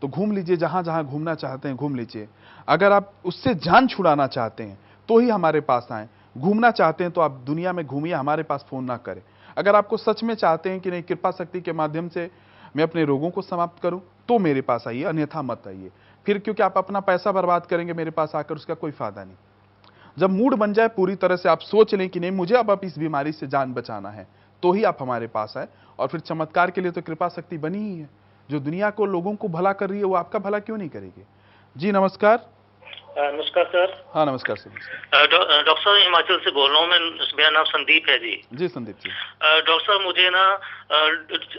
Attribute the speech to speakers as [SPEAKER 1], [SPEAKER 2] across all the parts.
[SPEAKER 1] तो घूम लीजिए, जहां जहां घूमना चाहते हैं घूम लीजिए। अगर आप उससे जान छुड़ाना चाहते हैं तो ही हमारे पास आए। घूमना चाहते हैं तो आप दुनिया में घूमिए, हमारे पास फोन ना करें। अगर आपको सच में चाहते हैं कि नहीं, कृपा शक्ति के माध्यम से मैं अपने रोगों को समाप्त करूं, तो मेरे पास आइए, अन्यथा मत आइए। फिर क्योंकि आप अपना पैसा बर्बाद करेंगे मेरे पास आकर, उसका कोई फायदा नहीं। जब मूड बन जाए पूरी तरह से, आप सोच लें कि नहीं मुझे अब इस बीमारी से जान बचाना है, तो ही आप हमारे पास आए। और फिर चमत्कार के लिए तो कृपा शक्ति बनी ही है। जो दुनिया को, लोगों को भला कर रही है, वो आपका भला क्यों नहीं करेगी। जी नमस्कार।
[SPEAKER 2] नमस्कार सर।
[SPEAKER 1] हाँ नमस्कार सर।
[SPEAKER 2] डॉक्टर साहब हिमाचल से बोल रहा हूँ मैं, मेरा नाम संदीप है जी।
[SPEAKER 1] जी संदीप जी।
[SPEAKER 2] डॉक्टर साहब मुझे ना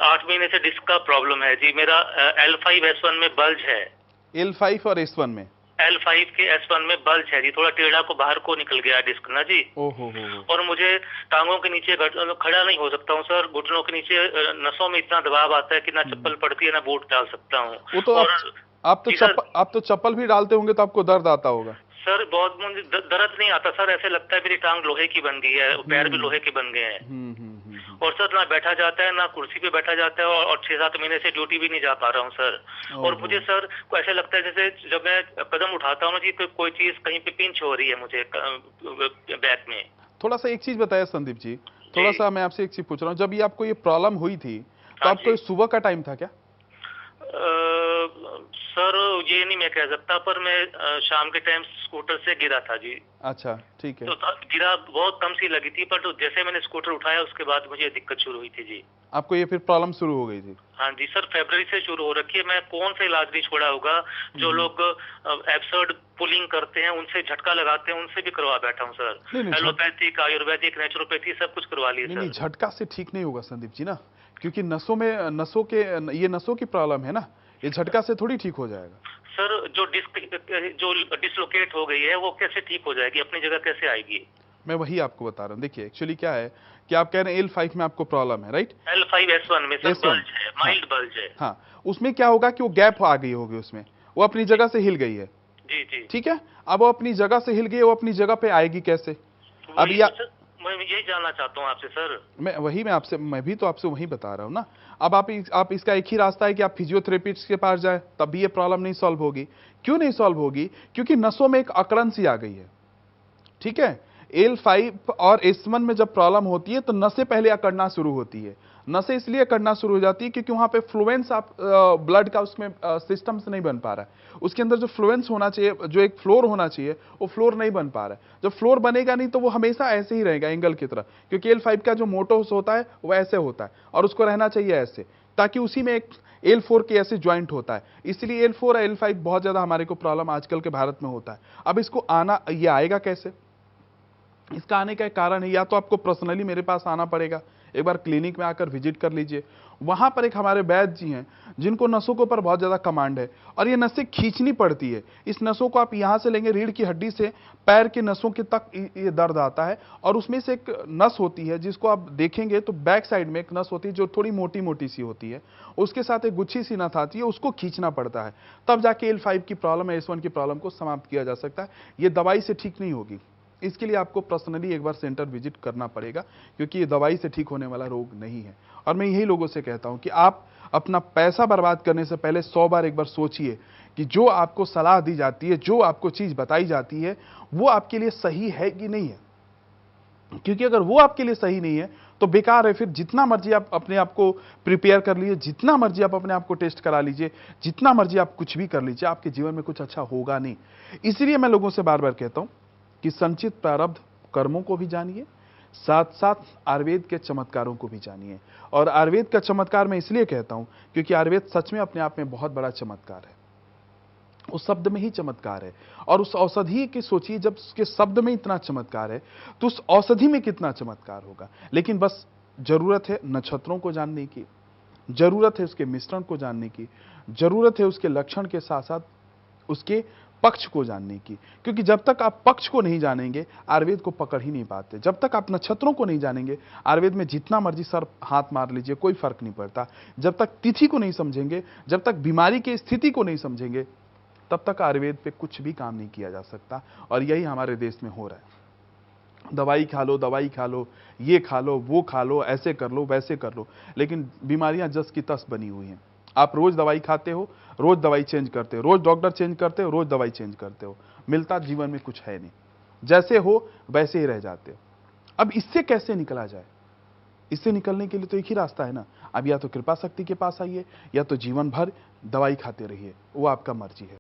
[SPEAKER 2] 8 महीने से डिस्क का प्रॉब्लम है जी। मेरा L5S1 में बल्ज है।
[SPEAKER 1] L5 और S1 में?
[SPEAKER 2] L5 के S1 में बल्ज है जी, थोड़ा टेढ़ा को बाहर को निकल गया डिस्क ना जी।
[SPEAKER 1] ओहो हो।
[SPEAKER 2] और मुझे टांगों के नीचे खड़ा नहीं हो सकता हूँ सर। घुटनों के नीचे नसों में इतना दबाव आता है कि ना चप्पल पड़ती है ना बूट डाल सकता हूँ।
[SPEAKER 1] वो तो आप तो चप्पल भी डालते होंगे तो आपको दर्द आता होगा।
[SPEAKER 2] सर बहुत मुझे दर्द नहीं आता सर, ऐसे लगता है मेरी टांग लोहे की बन गई है, पैर भी लोहे के बन गए हैं। और सर ना बैठा जाता है ना कुर्सी पे बैठा जाता है, और 6-7 महीने से ड्यूटी भी नहीं जा पा रहा हूँ सर। और मुझे सर ऐसे लगता है जैसे जब मैं कदम उठाता हूँ ना जी, कोई चीज कहीं पे पिंच हो रही है मुझे बैक में।
[SPEAKER 1] थोड़ा सा एक चीज बताया संदीप जी, थोड़ा सा मैं आपसे एक चीज पूछ रहा हूँ। जब ये आपको ये प्रॉब्लम हुई थी तो आपको सुबह का टाइम था क्या?
[SPEAKER 2] सर ये नहीं मैं कह सकता, पर मैं शाम के टाइम स्कूटर से गिरा था जी।
[SPEAKER 1] अच्छा ठीक है।
[SPEAKER 2] तो गिरा बहुत कम सी लगी थी, पर तो जैसे मैंने स्कूटर उठाया उसके बाद मुझे दिक्कत शुरू हुई थी जी।
[SPEAKER 1] आपको ये फिर प्रॉब्लम शुरू हो गई थी?
[SPEAKER 2] हाँ जी सर, फरवरी से शुरू हो रखी है। मैं कौन सा इलाज नहीं छोड़ा होगा। जो लोग एब्सर्ड पुलिंग करते हैं, उनसे झटका लगाते हैं, उनसे भी करवा बैठा हूँ सर। एलोपैथिक, आयुर्वेदिक, नेचुरोपैथी सब कुछ करवा लिया सर।
[SPEAKER 1] नहीं, झटका से ठीक नहीं होगा संदीप जी ना, क्योंकि ये नसों की प्रॉब्लम है ना, ये झटका से थोड़ी ठीक हो जाएगा।
[SPEAKER 2] सर जो डिसलोकेट हो गई है वो कैसे ठीक हो जाएगी, अपनी जगह कैसे आएगी?
[SPEAKER 1] मैं वही आपको बता रहा हूँ। देखिए एक्चुअली क्या है कि आप कह रहे हैं L5 में आपको प्रॉब्लम है, राइट?
[SPEAKER 2] L5S1 में सर बल्ज है, माइल्ड बल्ज है।
[SPEAKER 1] हाँ, उसमें क्या होगा कि वो गैप आ गई होगी, उसमें वो अपनी जगह से हिल गई है।
[SPEAKER 2] जी जी
[SPEAKER 1] ठीक है। अब वो अपनी जगह से हिल गई, वो अपनी जगह पे आएगी कैसे? अब
[SPEAKER 2] मैं यही जानना चाहता हूँ आपसे सर।
[SPEAKER 1] मैं भी तो आपसे वही बता रहा हूँ ना। अब आप इसका एक ही रास्ता है कि आप फिजियोथेरेपिस्ट के पास जाए, तब भी ये प्रॉब्लम नहीं सॉल्व होगी। क्यों नहीं सॉल्व होगी? क्योंकि नसों में एक अकड़न सी आ गई है। ठीक है। L5 और S1 में जब प्रॉब्लम होती है तो नसें पहले अकड़ना शुरू होती है। नसें इसलिए अकड़ना शुरू हो जाती है क्योंकि वहां पे फ्लुएंस ब्लड का उसमें सिस्टम से नहीं बन पा रहा है। उसके अंदर जो फ्लुएंस होना चाहिए, जो एक फ्लोर होना चाहिए, वो फ्लोर नहीं बन पा रहा है। जब फ्लोर बनेगा नहीं तो वो हमेशा ऐसे ही रहेगा एंगल की तरह, क्योंकि L5 का जो मोटोस होता है वो ऐसे होता है और उसको रहना चाहिए ऐसे, ताकि उसी में एक L4 के ऐसे ज्वाइंट होता है। इसलिए L4 और L5 बहुत ज्यादा हमारे को प्रॉब्लम आजकल के भारत में होता है। अब इसको ये आएगा कैसे? इसका आने का एक कारण है, या तो आपको पर्सनली मेरे पास आना पड़ेगा, एक बार क्लिनिक में आकर विजिट कर लीजिए। वहां पर एक हमारे वैद्य जी हैं जिनको नसों के ऊपर बहुत ज्यादा कमांड है, और ये नसें खींचनी पड़ती है। इस नसों को आप यहां से लेंगे, रीढ़ की हड्डी से पैर की नसों के तक ये दर्द आता है। और उसमें से एक नस होती है जिसको आप देखेंगे तो बैक साइड में एक नस होती है जो थोड़ी मोटी मोटी सी होती है, उसके साथ एक गुच्छी सी नस आती है, उसको खींचना पड़ता है। तब जाके L5 की प्रॉब्लम है, S1 की प्रॉब्लम को समाप्त किया जा सकता है। ये दवाई से ठीक नहीं होगी। इसके लिए आपको पर्सनली एक बार सेंटर विजिट करना पड़ेगा, क्योंकि ये दवाई से ठीक होने वाला रोग नहीं है। और मैं यही लोगों से कहता हूं कि आप अपना पैसा बर्बाद करने से पहले 100 बार एक बार सोचिए कि जो आपको सलाह दी जाती है, जो आपको चीज बताई जाती है, वो आपके लिए सही है कि नहीं है। क्योंकि अगर वो आपके लिए सही नहीं है तो बेकार है। फिर जितना मर्जी आप अपने आप को प्रिपेयर कर लीजिए, जितना मर्जी आप अपने आप को टेस्ट करा लीजिए, जितना मर्जी आप कुछ भी कर लीजिए, आपके जीवन में कुछ अच्छा होगा नहीं। इसलिए मैं लोगों से बार बार कहता हूं कि संचित प्रारब्ध कर्मों को भी जानिए, साथ साथ आयुर्वेद के चमत्कारों को भी जानिए। और आयुर्वेद का चमत्कार मैं इसलिए कहता हूं क्योंकि आयुर्वेद सच में अपने आप में बहुत बड़ा चमत्कार है। उस शब्द में ही चमत्कार है। और उस औषधि की सोचिए, जब उसके शब्द में इतना चमत्कार है तो उस औषधि में कितना चमत्कार होगा। लेकिन बस जरूरत है नक्षत्रों को जानने की, जरूरत है उसके मिश्रण को जानने की, जरूरत है उसके लक्षण के साथ साथ उसके पक्ष को जानने की। क्योंकि जब तक आप पक्ष को नहीं जानेंगे आयुर्वेद को पकड़ ही नहीं पाते। जब तक आप नक्षत्रों को नहीं जानेंगे, आयुर्वेद में जितना मर्जी सर हाथ मार लीजिए कोई फर्क नहीं पड़ता। जब तक तिथि को नहीं समझेंगे, जब तक बीमारी की स्थिति को नहीं समझेंगे, तब तक आयुर्वेद पे कुछ भी काम नहीं किया जा सकता। और यही हमारे देश में हो रहा है। दवाई खा लो, दवाई खा लो, ये खा लो, वो खा लो, ऐसे कर लो, वैसे कर लो, लेकिन बीमारियां जस की तस बनी हुई हैं। आप रोज दवाई खाते हो, रोज दवाई चेंज करते हो, रोज डॉक्टर चेंज करते हो, रोज दवाई चेंज करते हो, मिलता जीवन में कुछ है नहीं, जैसे हो वैसे ही रह जाते हो। अब इससे कैसे निकला जाए? इससे निकलने के लिए तो एक ही रास्ता है ना, अब या तो कृपा शक्ति के पास आइए या तो जीवन भर दवाई खाते रहिए, वो आपका मर्जी है।